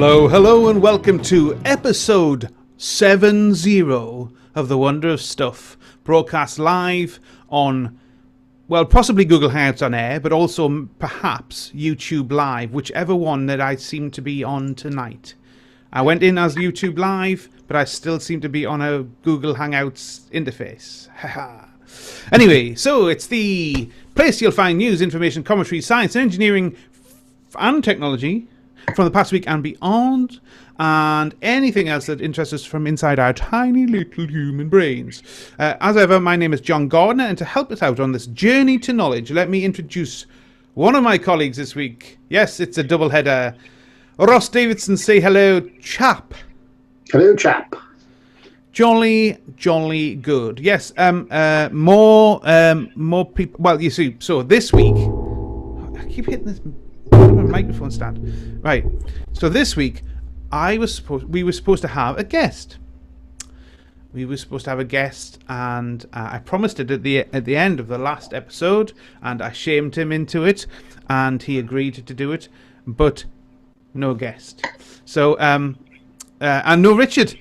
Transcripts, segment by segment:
Hello, hello, and welcome to episode 70 of The Wonder of Stuff, broadcast live on, well, possibly Google Hangouts on air, but also perhaps YouTube Live, whichever one that I seem to be on tonight. I went in as YouTube Live, but I still seem to be on a Google Hangouts interface. Haha. Anyway, so it's the place you'll find news, information, commentary, science, engineering, and technology from the past week and beyond, and anything else that interests us from inside our tiny little human brains. As ever, my name is John Gardner, and to help us out on this journey to knowledge, let me introduce one of my colleagues this week. Yes, it's a double header. Ross Davidson, say hello, chap. Hello, chap. Jolly good. Yes, more people. Well, you see, so this week, I keep hitting this microphone stand. Right. So this week, we were supposed to have a guest. And I promised it at the end of the last episode, and I shamed him into it, and he agreed to do it, but no guest. So and no Richard.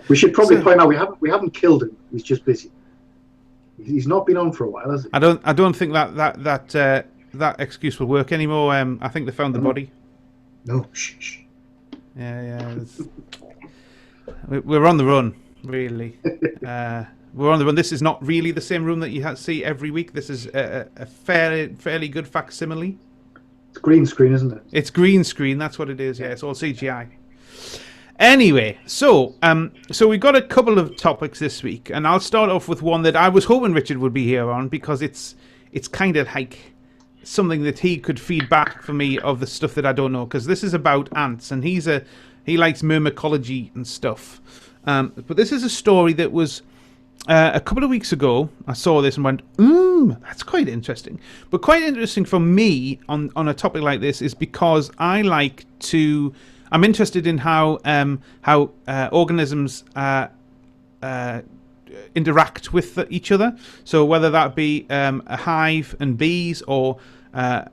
We should probably point out we haven't killed him. He's just busy. He's not been on for a while, has he? I don't think that excuse will work anymore. I think they found the body. No, shh. Yeah. We're on the run, really. We're on the run. This is not really the same room that you see every week. This is a fairly good facsimile. It's green screen, isn't it? It's green screen. That's what it is. Yeah, it's all CGI. Anyway, so we've got a couple of topics this week, and I'll start off with one that I was hoping Richard would be here on, because it's kind of like something that he could feed back for me of the stuff that I don't know, because this is about ants, and he likes myrmecology and stuff. But this is a story that was a couple of weeks ago. I saw this and went, that's quite interesting. But quite interesting for me on a topic like this is because I'm interested in how organisms interact with each other. So whether that be a hive and bees, or a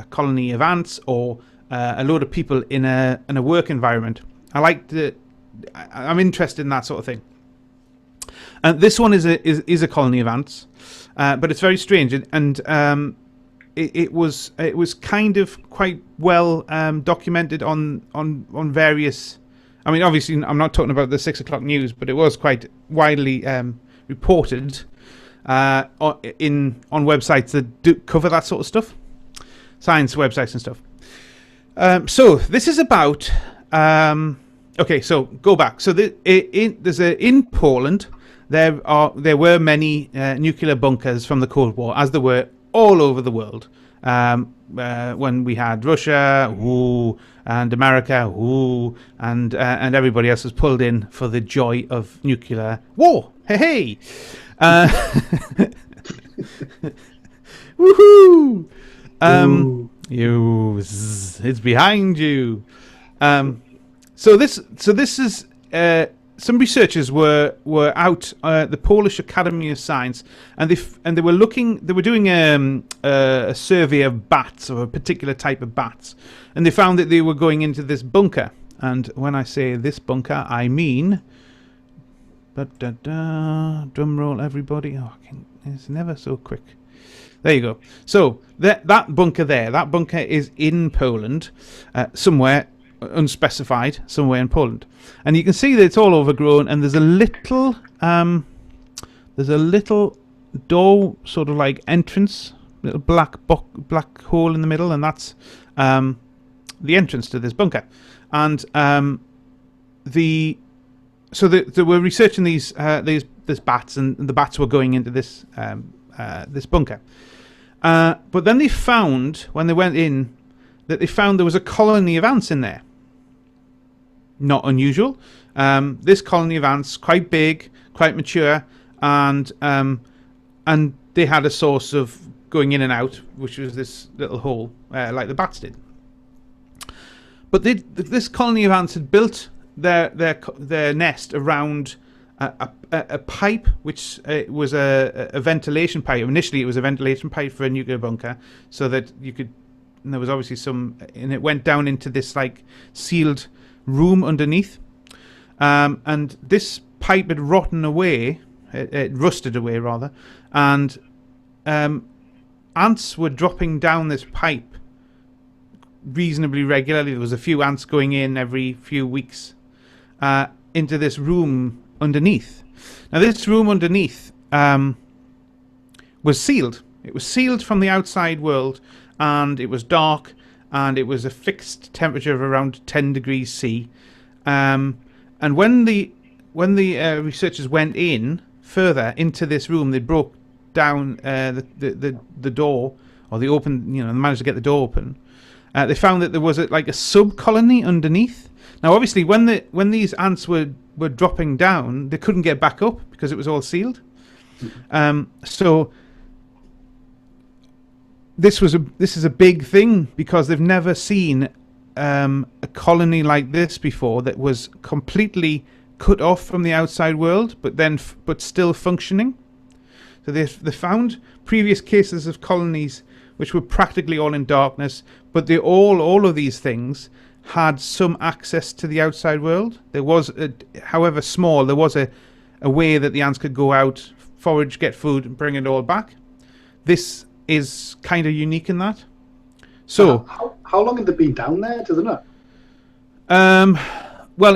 colony of ants, or a load of people in a work environment. I'm interested in that sort of thing. And this one is a colony of ants, but it's very strange, and it was kind of quite well documented on various. I mean, obviously, I'm not talking about the 6 o'clock news, but it was quite widely reported on websites that do cover that sort of stuff, science websites and stuff. So this is about. Okay, so go back. So in Poland, there were many nuclear bunkers from the Cold War, as there were all over the world. When we had Russia, and America, and everybody else was pulled in for the joy of nuclear war. Hey! Woohoo! It's behind you. So this is some researchers were out at the Polish Academy of Science, and they were doing a survey of bats, or a particular type of bats, and they found that they were going into this bunker. And when I say this bunker, I mean, drum roll, everybody. It's never so quick. There you go. So that bunker is in Poland, somewhere unspecified, somewhere in Poland, and you can see that it's all overgrown, and there's a little door, sort of like entrance, little black hole in the middle, and that's the entrance to this bunker. And they were researching these bats, and the bats were going into this bunker. But then they found, when they went in, that they found there was a colony of ants in there. Not unusual. This colony of ants, quite big, quite mature, and they had a source of going in and out, which was this little hole, like the bats did. But this colony of ants had built their nest around a pipe, which was a ventilation pipe. Initially, it was a ventilation pipe for a nuclear bunker, so that you could and there was obviously some, and it went down into this like sealed room underneath, and this pipe had rotten away, it rusted away rather, and ants were dropping down this pipe reasonably regularly. There was a few ants going in every few weeks into this room underneath. Now this room underneath was sealed. It was sealed from the outside world, and it was dark, and it was a fixed temperature of around 10 degrees C. And when the researchers went in further into this room, they broke down the door, or they opened, they managed to get the door open. They found that there was a sub colony underneath. Now, obviously, when these ants were dropping down, they couldn't get back up because it was all sealed. So this is a big thing, because they've never seen a colony like this before that was completely cut off from the outside world, but still functioning. So they found previous cases of colonies which were practically all in darkness, but all of these things had some access to the outside world. There was, however small, there was a way that the ants could go out, forage, get food, and bring it all back. This is kind of unique in that. So, how long have they been down there? Do they know? Well,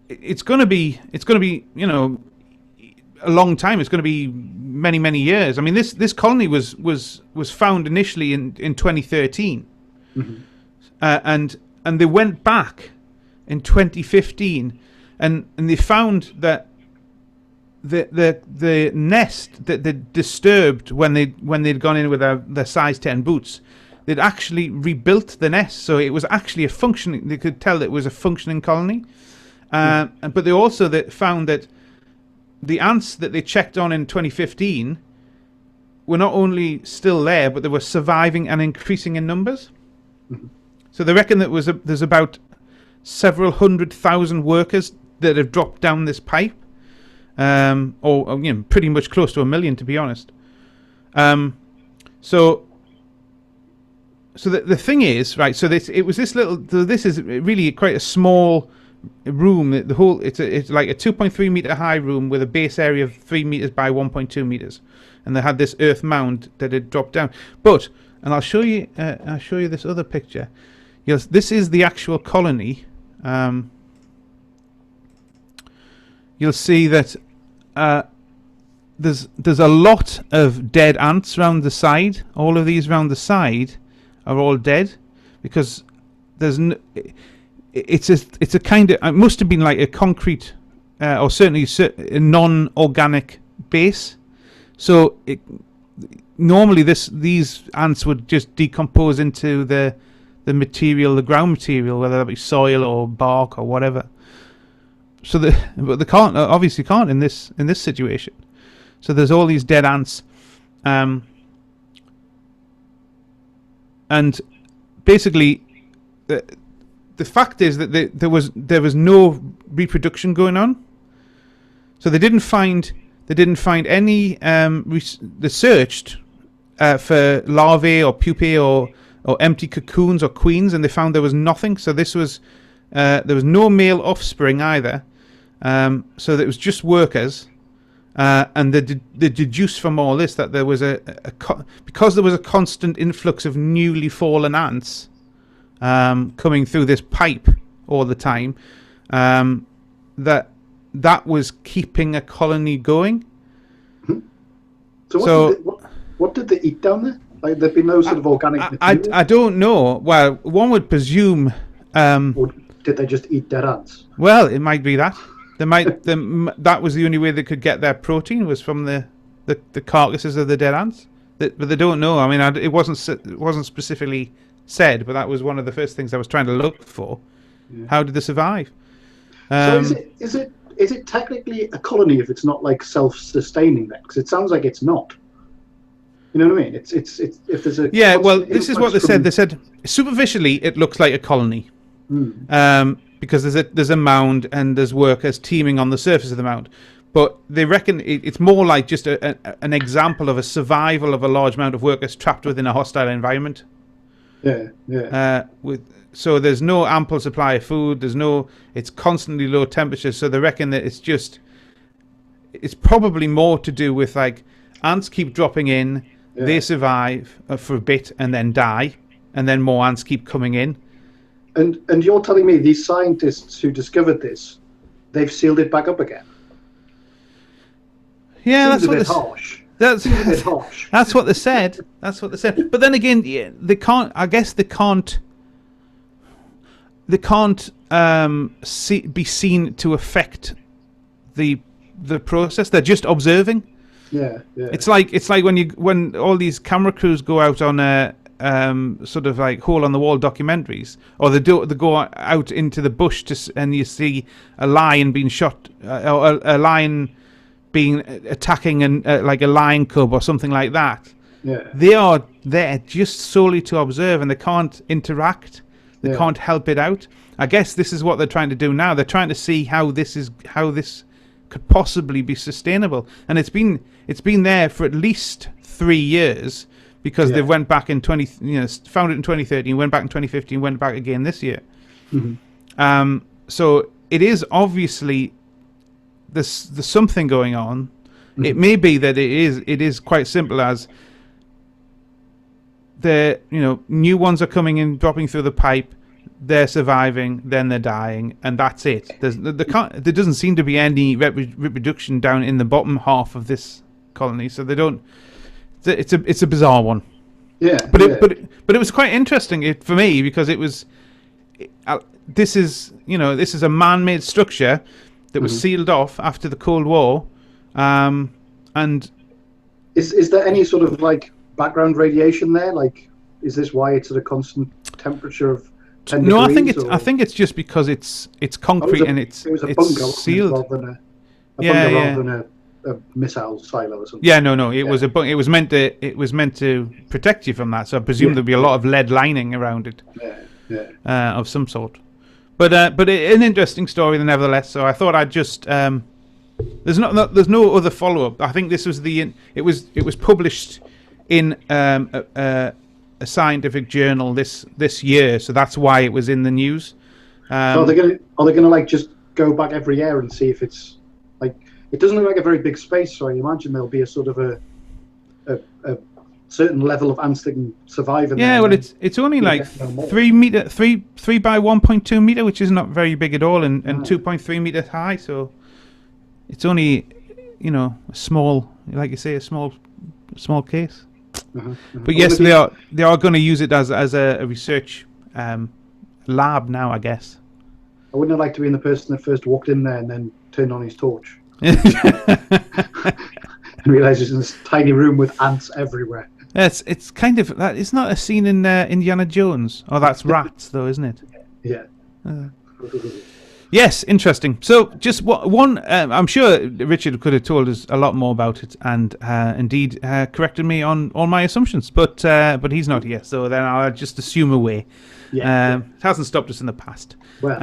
it's going to be a long time. It's going to be many years. I mean, this colony was found initially in 2013, and they went back in 2015, and they found that the nest that they disturbed when they'd gone in with their size 10 boots, they'd actually rebuilt the nest, so it was actually a functioning. They could tell that it was a functioning colony, but they also found that the ants that they checked on in 2015 were not only still there, but they were surviving and increasing in numbers. So they reckon that there's about several 100,000 workers that have dropped down this pipe, or pretty much close to 1 million, to be honest. So the thing is, right? So this is really quite a small room. It's like a 2.3 meter high room with a base area of 3 meters by 1.2 meters, and they had this earth mound that had dropped down. And I'll show you this other picture. Yes, this is the actual colony. You'll see that there's a lot of dead ants around the side. All of these around the side are all dead, because it's a kind of, it must have been like a concrete or certainly a non-organic base. So normally these ants would just decompose into the material, the ground material, whether that be soil or bark or whatever. So but they obviously can't in this situation. So there's all these dead ants, and basically the fact is that there was no reproduction going on. So they didn't find any. They searched for larvae or pupae or empty cocoons or queens, and they found there was nothing. So there was no male offspring either. So that it was just workers, and they deduced from all this that there was because there was a constant influx of newly fallen ants coming through this pipe all the time, that was keeping a colony going. So what did they eat down there? Like, there'd be no sort of organic material? I don't know. Well, one would presume. Or did they just eat dead ants? Well, it might be that. That was the only way they could get their protein, was from the carcasses of the dead ants. But they don't know. I mean, it wasn't specifically said, but that was one of the first things I was trying to look for. Yeah. How did they survive? So is it technically a colony if it's not like self-sustaining then? Because it sounds like it's not. You know what I mean? It's if there's a this is what they said. They said superficially it looks like a colony, because there's a mound and there's workers teeming on the surface of the mound. But they reckon it's more like just an example of a survival of a large amount of workers trapped within a hostile environment. So there's no ample supply of food. It's constantly low temperature. So they reckon that it's probably more to do with like ants keep dropping in, they survive for a bit and then die, and then more ants keep coming in. And you're telling me these scientists who discovered this, they've sealed it back up again? Yeah, Seems a bit harsh. That's a bit harsh. That's what they said. But then again, they can't. I guess they can't. They can't be seen to affect the process. They're just observing. Yeah. It's like when all these camera crews go out on a sort of like hole on the wall documentaries, or they go out into the bush and you see a lion being shot, or a lion being attacking like a lion cub or something like that. Yeah. They are there just solely to observe, and they can't interact. They can't help it out. I guess this is what they're trying to do now. They're trying to see how this could possibly be sustainable, and it's been there for at least 3 years, because they went back in founded in 2013, went back in 2015, went back again this year. Mm-hmm. So it is obviously there's something going on. Mm-hmm. It may be that it is quite simple as new ones are coming in, dropping through the pipe. They're surviving, then they're dying, and that's it. There doesn't seem to be any reproduction down in the bottom half of this colony, so they don't. It's a bizarre one. Yeah. But it was quite interesting for me, because it was. This is a man-made structure that was sealed off after the Cold War, and is there any sort of like background radiation there? Like, is this why it's at a constant temperature of 10 no, degrees? I think it's just because it's concrete and it's sealed. Rather than rather than a missile silo or something. Yeah, no. It was it was meant to protect you from that. So I presume there'd be a lot of lead lining around it. Of some sort. But an interesting story nevertheless. So I thought I'd just there's no other follow up. I think this was it was published in a scientific journal this year, so that's why it was in the news. So are they gonna like just go back every year and see if it's like, it doesn't look like a very big space, so I imagine there'll be a sort of a certain level of ants that can survive in there. Yeah, well, it's only like 3 by 1.2 meter, which is not very big at all, and 2.3 meters high. So it's only a small, like you say, a small case. But yes, they are going to use it as a research lab now, I guess. I wouldn't have liked to be the person that first walked in there and then turned on his torch and realised it's in this tiny room with ants everywhere. It's kind of that. It's not a scene in Indiana Jones. Oh, that's rats, though, isn't it? Yeah. Yes, interesting. So, just one. I'm sure Richard could have told us a lot more about it, and indeed corrected me on all my assumptions. But he's not here, so then I'll just assume away. It hasn't stopped us in the past. Well,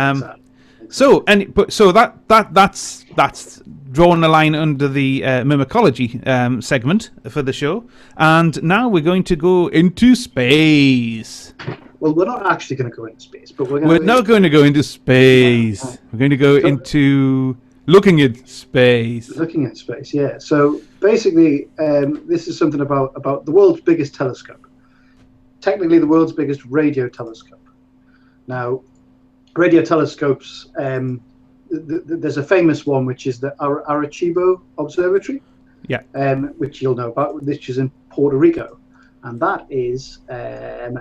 that's drawing the line under the mimicology segment for the show, and now we're going to go into space. Well, we're not actually going to go into space, but we're not going to go into space. We're going to go into looking at space. Looking at space, yeah. So basically, this is something about the world's biggest telescope. Technically, the world's biggest radio telescope. Now, radio telescopes, there's a famous one, which is the Arecibo Observatory, which you'll know about, which is in Puerto Rico. And that is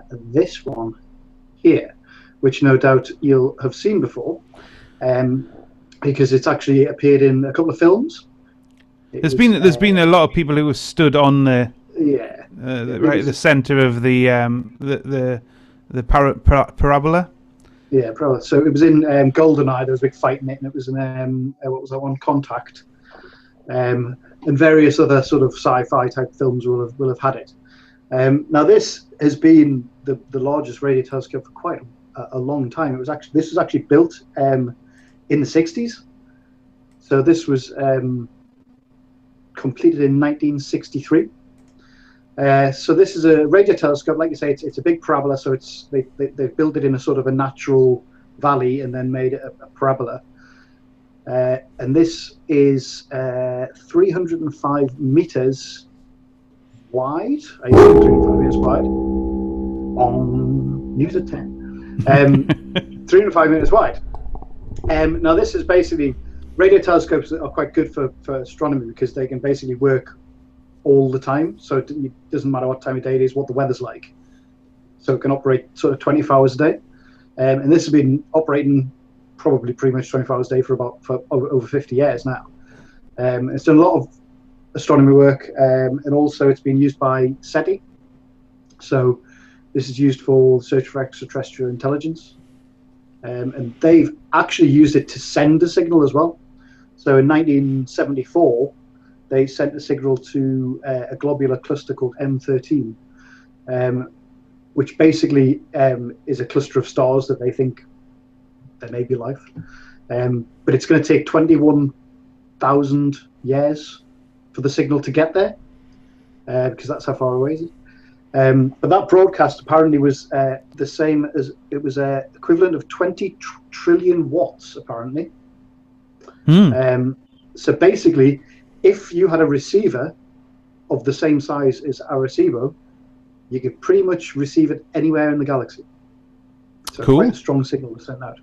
this one here, which no doubt you'll have seen before, because it's actually appeared in a couple of films. There's been a lot of people who have stood on the right at the centre of the parabola. Yeah, probably. So it was in GoldenEye. There was a big fight in it, and it was in what was that one? Contact, and various other sort of sci-fi type films will have had it. Now this has been the largest radio telescope for quite a long time. This was actually built in the 60s. So this was completed in 1963. So this is a radio telescope. Like you say, it's a big parabola. So they've built it in a sort of a natural valley and then made it a parabola. And this is 305 meters wide. I think 305 meters wide. News at 10. 305 meters wide. Now this is basically, radio telescopes are quite good for astronomy because they can basically work all the time. So it doesn't matter what time of day it is, what the weather's like. So it can operate sort of 24 hours a day. And this has been operating probably pretty much 24 hours a day for over 50 years now. It's done a lot of astronomy work, and also it's been used by SETI. So this is used for search for extraterrestrial intelligence. And they've actually used it to send a signal as well. So in 1974, they sent a signal to a globular cluster called M13, which basically is a cluster of stars that they think there may be life. But it's going to take 21,000 years for the signal to get there, because that's how far away it is. But that broadcast apparently was the same as, it was equivalent of 20 trillion watts, apparently. So basically, if you had a receiver of the same size as Arecibo, you could pretty much receive it anywhere in the galaxy. So cool. Quite a strong signal to send out.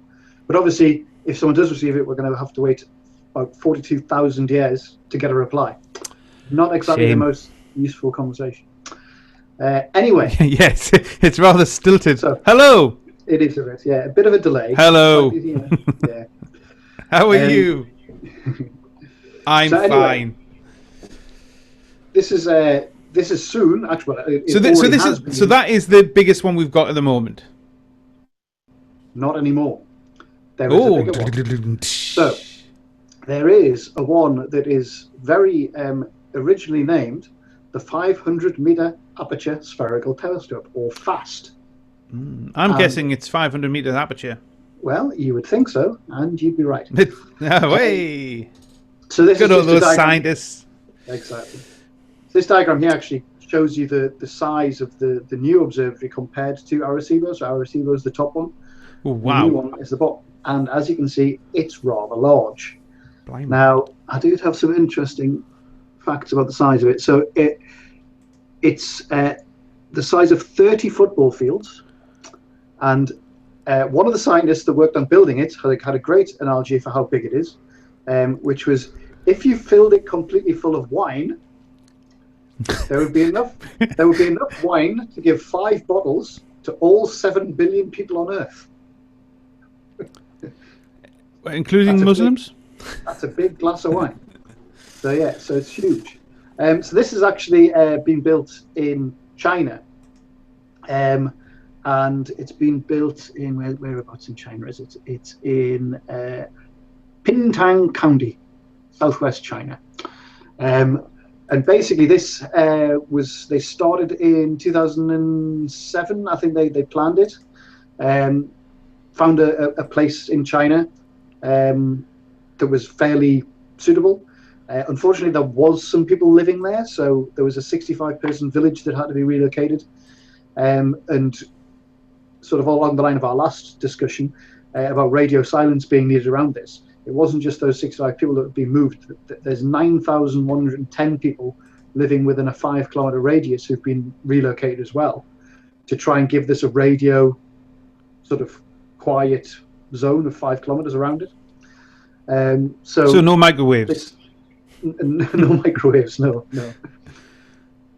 But obviously, if someone does receive it, we're going to have to wait about 42,000 years to get a reply. Not exactly the most useful conversation. Anyway. Yes, it's rather stilted. So, hello. It is a bit, yeah, a bit of a delay. Hello. But, yeah. How are you? I'm fine. This is soon. Actually, so that is the biggest one we've got at the moment. Not anymore. There is a bigger one. So there is a one that is very originally named the 500-meter aperture spherical telescope, or FAST. I'm guessing it's 500 meters aperture. Well, you would think so, and you'd be right. Way. So this good is old those scientists. Exactly. This diagram here actually shows you the size of the new observatory compared to Arecibo. So Arecibo is the top one. Oh, wow. The new one is the bottom. And as you can see, it's rather large. Blimey. Now, I do have some interesting facts about the size of it. So it's the size of 30 football fields. And one of the scientists that worked on building it had a great analogy for how big it is, which was, if you filled it completely full of wine, there would be enough wine to give 5 bottles to all 7 billion people on Earth. Including Muslims? That's a big glass of wine. So yeah, so it's huge. So this is actually been built in China, and it's been built in whereabouts in China is it? It's in Pingtang County, southwest China. And basically this they started in 2007. I think they planned it. Found a place in China that was fairly suitable. Unfortunately, there was some people living there, so there was a 65-person village that had to be relocated. And sort of along the line of our last discussion about radio silence being needed around this, it wasn't just those 65 people that would be moved. There's 9,110 people living within a 5-kilometer radius who've been relocated as well, to try and give this a radio sort of quiet zone of 5 kilometers around it. So no microwaves. No microwaves, no.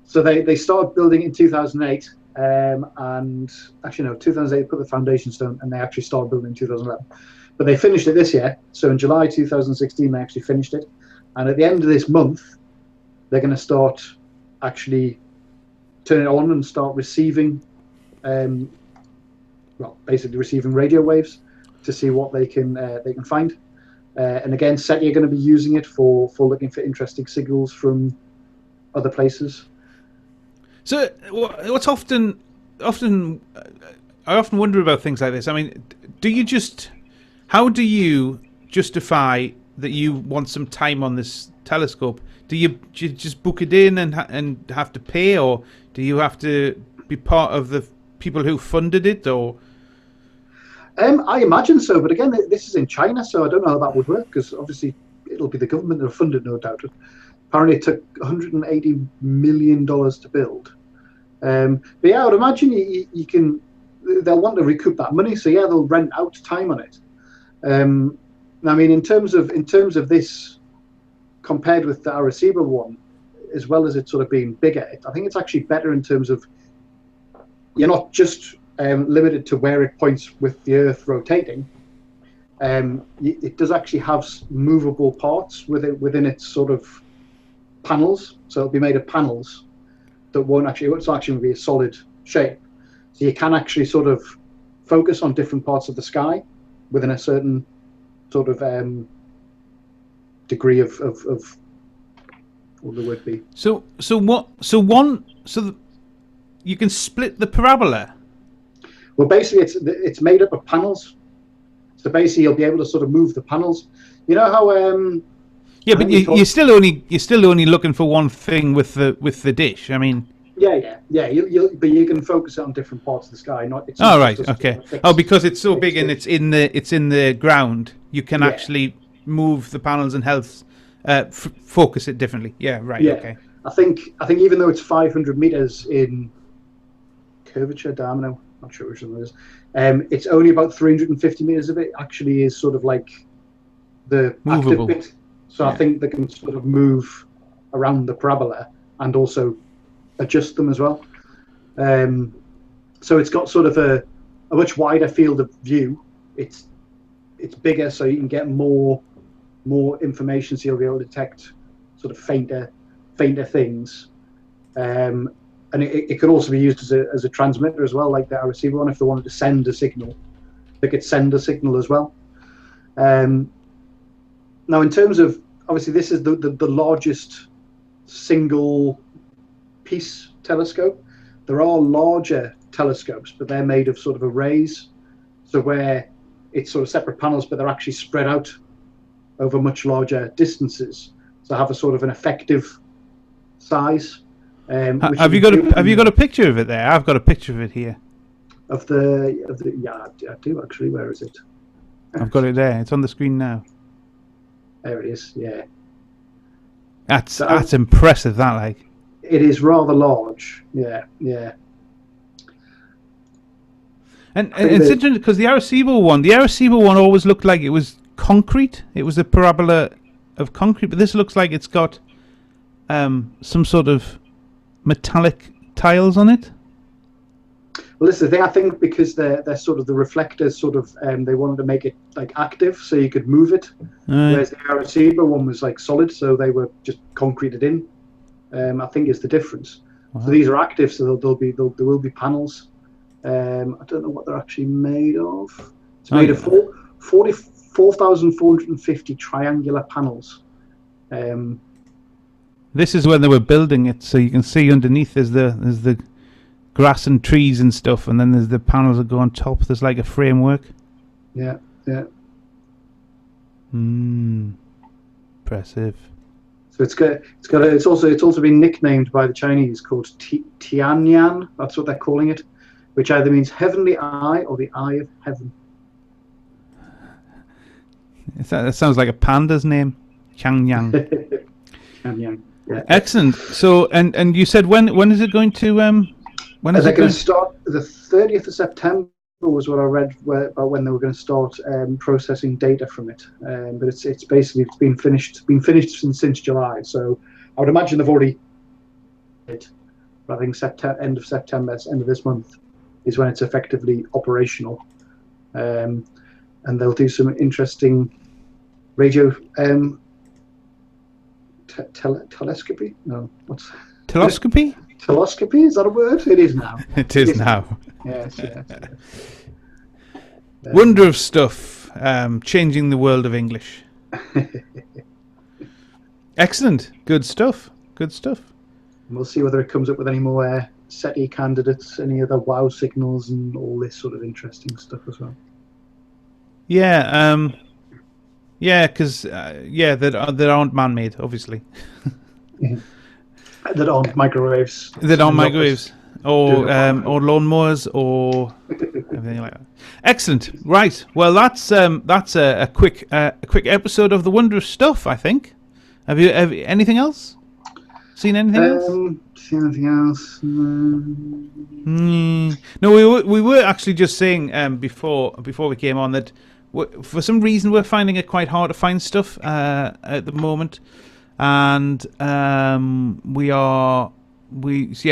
So they started building in 2008, and actually no, 2008 they put the foundation stone, and they actually started building in 2011. But they finished it this year. So in July 2016 they actually finished it, and at the end of this month they're going to start actually turn it on and start receiving, basically receiving radio waves to see what they can find. And again, SETI are going to be using it for looking for interesting signals from other places. So what's often I often wonder about things like this. I mean, how do you justify that you want some time on this telescope? Do you just book it in and have to pay, or Do you have to be part of the people who funded it, or? I imagine so, but again, this is in China, so I don't know how that would work, because obviously it'll be the government that funded, no doubt. Apparently, it took $180 million to build. But yeah, I would imagine you can. They'll want to recoup that money, so yeah, they'll rent out time on it. I mean, in terms of this, compared with the Arecibo one, as well as it sort of being bigger, I think it's actually better in terms of you're not just limited to where it points with the Earth rotating. It does actually have movable parts within its sort of panels, so it'll be made of panels that won't actually be a solid shape. So you can actually sort of focus on different parts of the sky within a certain sort of degree of what the word be. So you can split the parabola. Well, basically, it's made up of panels. So basically, you'll be able to sort of move the panels. You know how yeah, but you're still only looking for one thing with the dish. I mean. Yeah. But you can focus on different parts of the sky. It's not right. Okay. Because it's so big and it's in the ground, you can actually move the panels and focus it differently. Yeah. Right. Yeah. Okay. I think even though it's 500 meters in curvature, diameter, not sure which one it is. It's only about 350 meters of it actually is sort of like the movable active bit. So I think they can sort of move around the parabola and also adjust them as well. So it's got sort of a much wider field of view. It's bigger, so you can get more information. So you'll be able to detect sort of fainter things. And it could also be used as a transmitter as well, like the receiver one. If they wanted to send a signal, they could send a signal as well. Now, in terms of, obviously, this is the largest single piece telescope. There are larger telescopes, but they're made of sort of arrays, so where it's sort of separate panels, but they're actually spread out over much larger distances, so have a sort of an effective size. Have you got a picture of it there? I've got a picture of it here. Of the yeah, I do actually. Where is it? I've got it there. It's on the screen now. There it is. Yeah. That's impressive. That like. It is rather large. Yeah. And it's interesting because the Arecibo one always looked like it was concrete. It was a parabola of concrete, but this looks like it's got some sort of metallic tiles on it. Well, this is the thing. I think because they're sort of the reflectors, sort of they wanted to make it like active, so you could move it. Whereas the Arecibo one was like solid, so they were just concreted in. I think is the difference. Wow. So these are active, so there will be panels. I don't know what they're actually made of. It's made of 4,450 triangular panels. This is when they were building it, so you can see underneath there's the grass and trees and stuff, and then there's the panels that go on top. There's like a framework. Yeah. Impressive. So it's also been nicknamed by the Chinese called Tianyan. That's what they're calling it, which either means heavenly eye or the eye of heaven. That sounds like a panda's name, Changyang. Tianyan. Yeah. Excellent. So, and you said when is it going to when is it going to start? The 30th of September was what I read about when they were going to start processing data from it. But it's basically been finished since July. So I would imagine they've already. But I think end of September, end of this month, is when it's effectively operational, and they'll do some interesting radio telescopy. No, what's telescopy? Telescopy, is that a word? It is now. It is now. Yes. Wonder of stuff, changing the world of English. Excellent. Good stuff. We'll see whether it comes up with any more SETI candidates, any other WoW signals, and all this sort of interesting stuff as well. Yeah. Because that aren't man-made, obviously. that aren't microwaves. That aren't microwaves. Or lawnmowers or everything like that. Excellent. Right. Well, that's a quick episode of the wondrous stuff. I think. Have you anything else? Seen anything else? Seen anything else? No, we were actually just saying before we came on that for some reason we're finding it quite hard to find stuff at the moment, and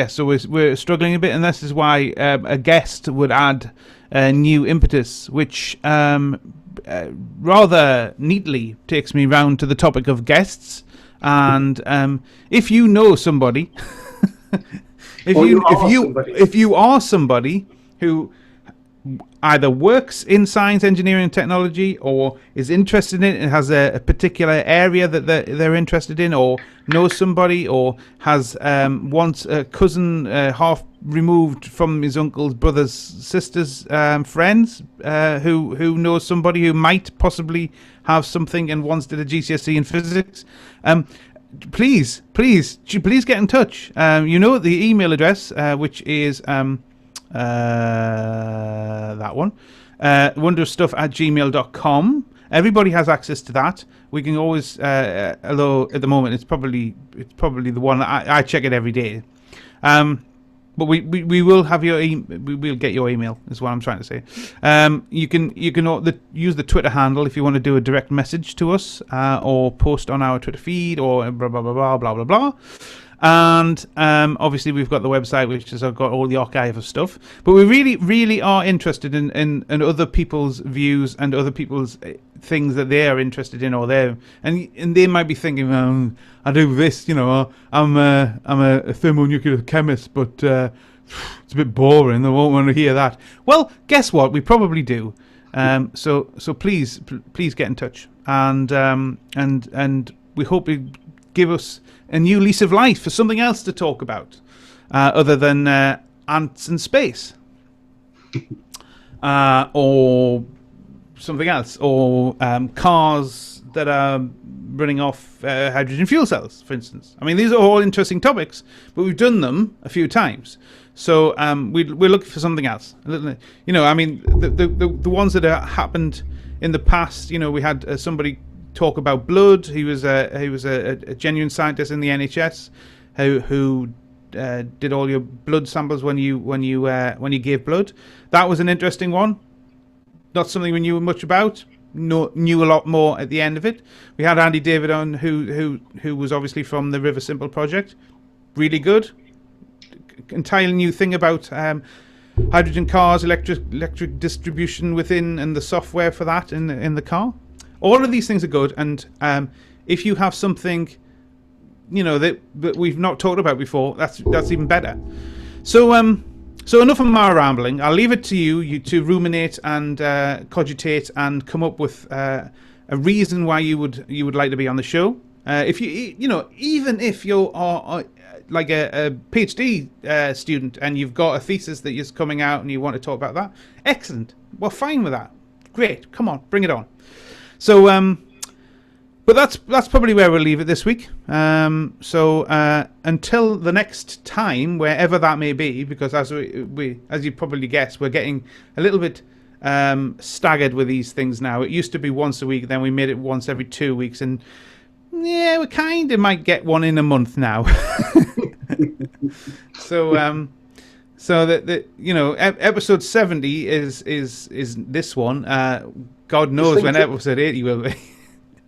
so we're struggling a bit, and this is why a guest would add a new impetus, which rather neatly takes me round to the topic of guests. And if you know somebody, if you are somebody who either works in science, engineering, and technology, or is interested in it and has a particular area that they're interested in, or knows somebody, or has once a cousin half removed from his uncle's brother's sister's friends who knows somebody who might possibly have something and once did a GCSE in physics, please get in touch. You know the email address, which is that one, wondrousstuff@gmail.com. Everybody has access to that. We can always, although at the moment it's probably the one that I check it every day. But we will have we will get your email, is what I'm trying to say. You can use the Twitter handle if you want to do a direct message to us, or post on our Twitter feed, or blah blah blah blah blah blah blah. And obviously we've got the website, which has got all the archive of stuff. But we really are interested in other people's views and other people's things that they are interested in, or and they might be thinking, I do this, I'm a thermonuclear chemist, but it's a bit boring. They won't want to hear that. Well, guess what? We probably do. So please get in touch, and we hope you give us a new lease of life for something else to talk about, other than ants in space, or something else, or cars that are running off hydrogen fuel cells, for instance. I mean, these are all interesting topics, but we've done them a few times. So we're looking for something else. I mean, the ones that have happened in the past. We had somebody talk about blood. He was a genuine scientist in the NHS who did all your blood samples when you gave blood. That was an interesting one. Not something we knew much about. Knew a lot more at the end of it. We had Andy David on, who was obviously from the River Simple project. Really good. Entirely new thing about hydrogen cars, electric distribution within, and the software for that in the car. All of these things are good, and if you have something, that we've not talked about before, that's even better. So enough of my rambling. I'll leave it to you to ruminate and cogitate and come up with a reason why you would like to be on the show. If even if you are like a PhD student and you've got a thesis that is coming out and you want to talk about that, excellent. We're fine with that. Great. Come on, bring it on. So, but that's probably where we'll leave it this week. So until the next time, wherever that may be, because as you probably guessed, we're getting a little bit staggered with these things now. It used to be once a week, then we made it once every 2 weeks, and yeah, we kind of might get one in a month now. So that episode 70 is this one. God knows when episode 80 will be.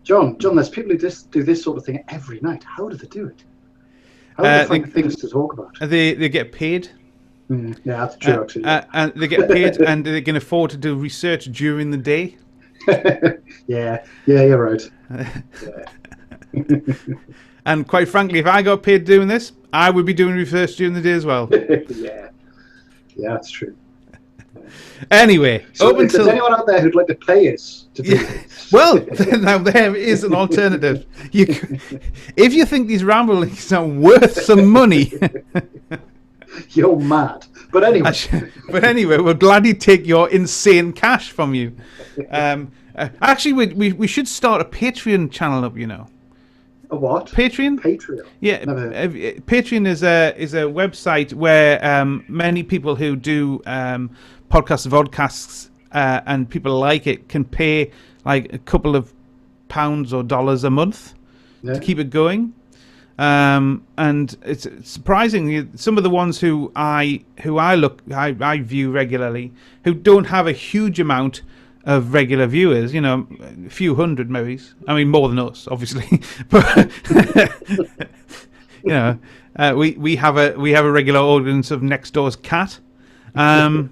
John, there's people who just do this sort of thing every night. How do they do it? How do they find things to talk about? They get paid. Yeah, that's true, actually. And they get paid, and they can afford to do research during the day. Yeah, you're right. And quite frankly, if I got paid doing this, I would be doing research during the day as well. Yeah, that's true. Anyway, so if there's anyone out there who'd like to pay us to do this, well, now there is an alternative. If you think these ramblings are worth some money, you're mad. But anyway, we'll gladly take your insane cash from you. Actually, we should start a Patreon channel up. A what? Patreon. Patreon. Yeah, Never heard. Patreon is a website where many people who do podcasts and vodcasts and people like it can pay like a couple of pounds or dollars a month to keep it going. And it's surprising some of the ones who I view regularly, who don't have a huge amount of regular viewers, you know, a few hundred maybe. I mean, more than us, obviously, but you know, we have a regular audience of next door's cat, but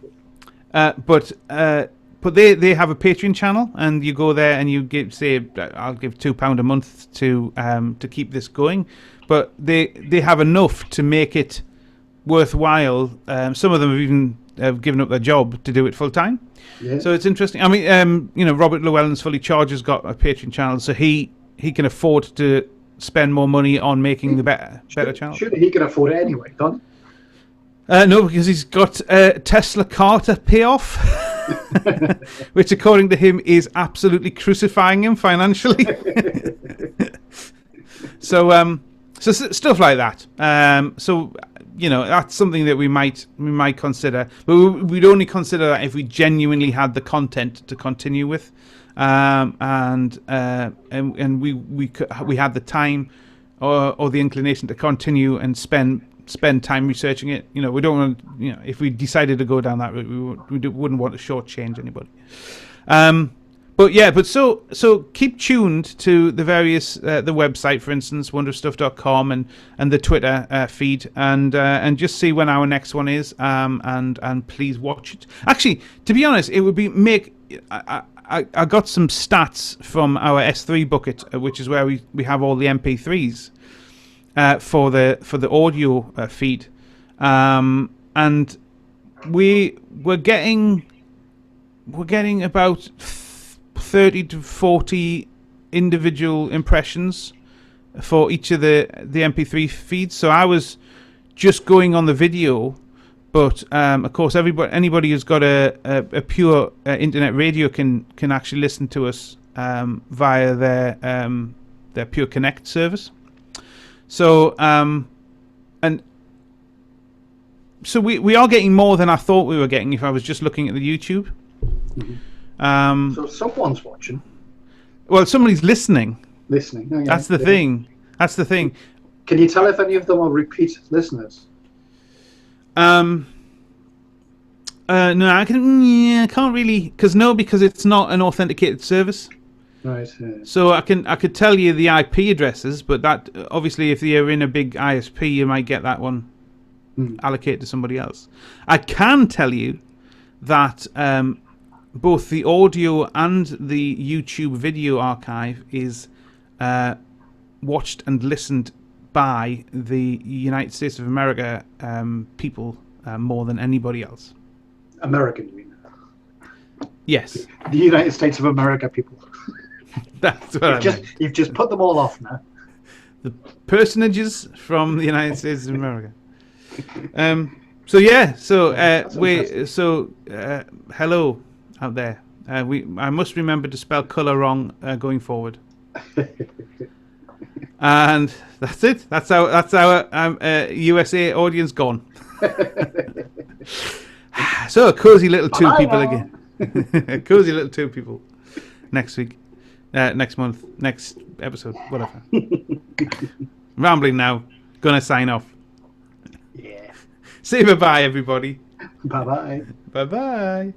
they have a Patreon channel, and you go there and you say, I'll give £2 a month to keep this going. But they have enough to make it worthwhile. Some of them have even given up their job to do it full time. Yeah. So it's interesting. I mean, you know, Robert Llewellyn's Fully Charged has got a Patreon channel, so he can afford to spend more money on making the better channel. Surely he can afford it anyway, don't he? No, because he's got a Tesla car to pay off, which, according to him, is absolutely crucifying him financially. So stuff like that. So you know, that's something that we might consider, but we'd only consider that if we genuinely had the content to continue with, and we had the time or the inclination to continue and spend time researching it. You know, we don't want to, you know, if we decided to go down that route, we wouldn't want to shortchange anybody. But so keep tuned to the various the website, for instance, wonderstuff.com, and the Twitter feed, and just see when our next one is, and please watch it. Actually, to be honest, it would be I got some stats from our S3 bucket, which is where we have all the MP3s for the audio feed, and we're getting about 30 to 40 individual impressions for each of the MP3 feeds. So I was just going on the video, but of course anybody who's got a pure internet radio can actually listen to us via their Pure Connect service. So and so we are getting more than I thought we were getting if I was just looking at the YouTube. Mm-hmm. So someone's watching. Well, somebody's listening. Listening. Oh, yeah. That's the thing. That's the thing. Can you tell if any of them are repeat listeners? No, I can't really, because it's not an authenticated service. Right. Yeah. So I could tell you the IP addresses, but that obviously, if you're in a big ISP, you might get that one allocated to somebody else. I can tell you that both the audio and the YouTube video archive is watched and listened by the United States of America people more than anybody else. American, you mean? Yes. The United States of America people. That's what you've just put them all off now. The personages from the United States of America. So yeah, hello out there. I must remember to spell colour wrong going forward. And that's it. That's our USA audience gone. So a cozy little two people again. A cozy little two people next week, next month, next episode, whatever. Rambling now. Gonna sign off. Yeah. Say bye-bye, everybody. Bye-bye. Bye-bye.